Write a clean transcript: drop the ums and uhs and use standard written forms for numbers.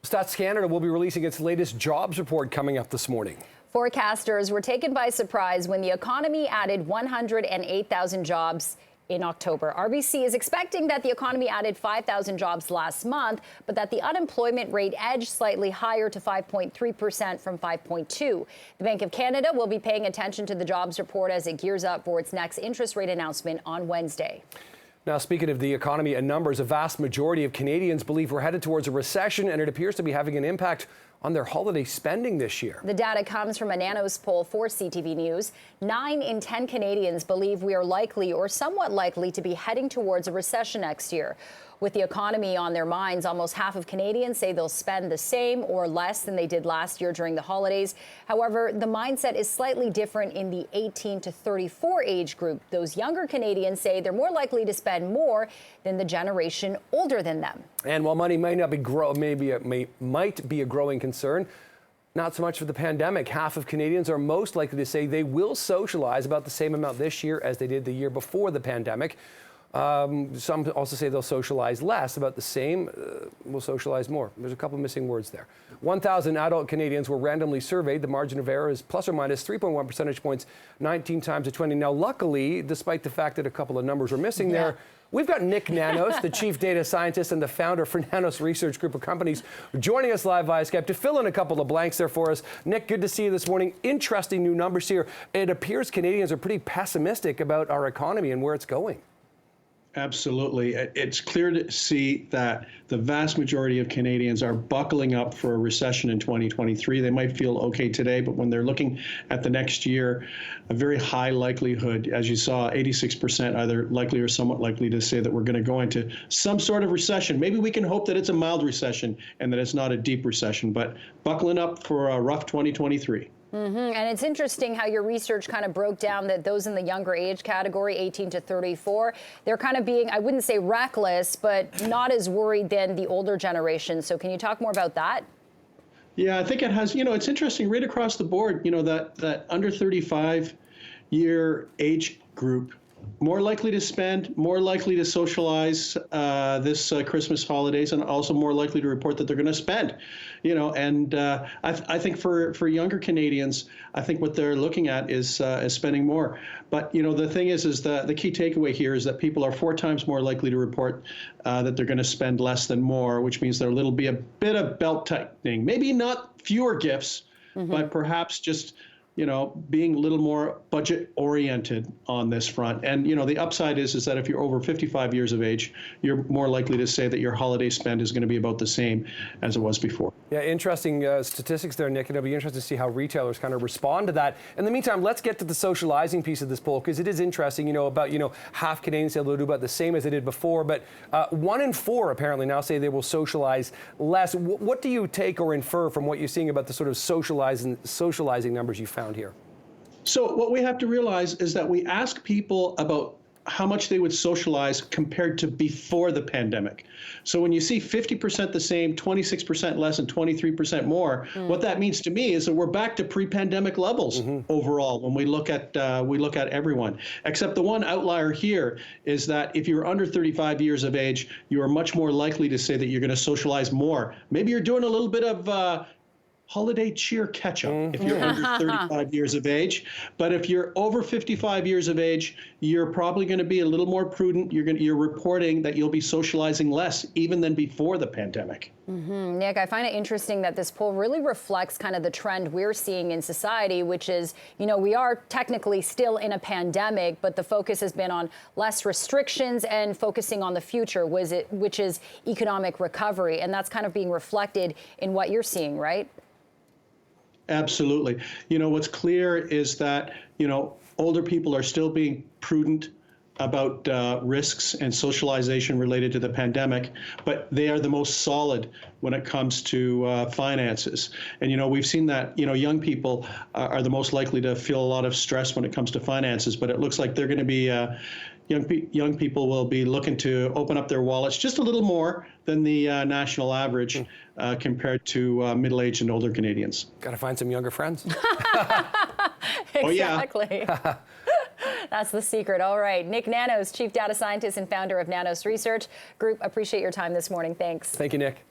Stats Canada will be releasing its latest jobs report coming up this morning. Forecasters were taken by surprise when the economy added 108,000 jobs in October. RBC is expecting that the economy added 5,000 jobs last month, but that the unemployment rate edged slightly higher to 5.3% from 5.2%. The Bank of Canada will be paying attention to the jobs report as it gears up for its next interest rate announcement on Wednesday. Now, speaking of the economy and numbers, a vast majority of Canadians believe we're headed towards a recession, and it appears to be having an impact on their holiday spending this year. The data comes from a Nanos poll for CTV News. 9 in 10 Canadians believe we are likely or somewhat likely to be heading towards a recession next year. With the economy on their minds, almost half of Canadians say they'll spend the same or less than they did last year during the holidays. However, the mindset is slightly different in the 18 to 34 age group. Those younger Canadians say they're more likely to spend more than the generation older than them. And while money might not be might be a growing concern, not so much for the pandemic. Half of Canadians are most likely to say they will socialize about the same amount this year as they did the year before the pandemic. Some also say they'll socialize less, about the same, will socialize more. There's a couple missing words there. 1,000 adult Canadians were randomly surveyed. The margin of error is plus or minus 3.1 percentage points, 19 times to 20. Now, luckily, despite the fact that a couple of numbers were missing there, we've got Nick Nanos, the chief data scientist and the founder for Nanos Research group of companies, joining us live via Skype to fill in a couple of blanks there for us. Nick, good to see you this morning. Interesting new numbers here. It appears Canadians are pretty pessimistic about our economy and where it's going. Absolutely. It's clear to see that the vast majority of Canadians are buckling up for a recession in 2023. They might feel okay today, but when they're looking at the next year, a very high likelihood, as you saw, 86% either likely or somewhat likely to say that we're going to go into some sort of recession. Maybe we can hope that it's a mild recession and that it's not a deep recession, but buckling up for a rough 2023. And it's interesting how your research kind of broke down that those in the younger age category, 18 to 34, they're kind of being, I wouldn't say reckless, but not as worried than the older generation. So can you talk more about that? Yeah, I think it has, it's interesting right across the board, that under 35-year age group, more likely to spend, more likely to socialize this Christmas holidays, and also more likely to report that they're going to spend. I think for younger Canadians, I think what they're looking at is spending more. But the thing is the key takeaway here is that people are 4 times more likely to report that they're going to spend less than more, which means there'll be a bit of belt tightening. Maybe not fewer gifts, but perhaps just being a little more budget oriented on this front. And, the upside is that if you're over 55 years of age, you're more likely to say that your holiday spend is going to be about the same as it was before. Yeah, interesting statistics there, Nick. And it'll be interesting to see how retailers kind of respond to that. In the meantime, let's get to the socializing piece of this poll, because it is interesting, about, half Canadians say they'll do about the same as they did before, but 1 in 4 apparently now say they will socialize less. What do you take or infer from what you're seeing about the sort of socializing numbers you found here? So what we have to realize is that we ask people about how much they would socialize compared to before the pandemic. So when you see 50% the same, 26% less, and 23% more, what that means to me is that we're back to pre-pandemic levels overall when we look at everyone. Except the one outlier here is that if you're under 35 years of age, you are much more likely to say that you're going to socialize more. Maybe you're doing a little bit of holiday cheer catch-up if you're under 35 years of age. But if you're over 55 years of age, you're probably going to be a little more prudent. You're reporting that you'll be socializing less even than before the pandemic. Nick, I find it interesting that this poll really reflects kind of the trend we're seeing in society, which is, we are technically still in a pandemic, but the focus has been on less restrictions and focusing on the future, which is economic recovery. And that's kind of being reflected in what you're seeing, right? Absolutely. What's clear is that, older people are still being prudent about risks and socialization related to the pandemic, but they are the most solid when it comes to finances. And, we've seen that, young people are the most likely to feel a lot of stress when it comes to finances, but it looks like they're going to be young people will be looking to open up their wallets just a little more than the national average compared to middle-aged and older Canadians. Got to find some younger friends. Exactly. That's the secret. All right. Nick Nanos, Chief Data Scientist and founder of Nanos Research Group. Appreciate your time this morning. Thanks. Thank you, Nick.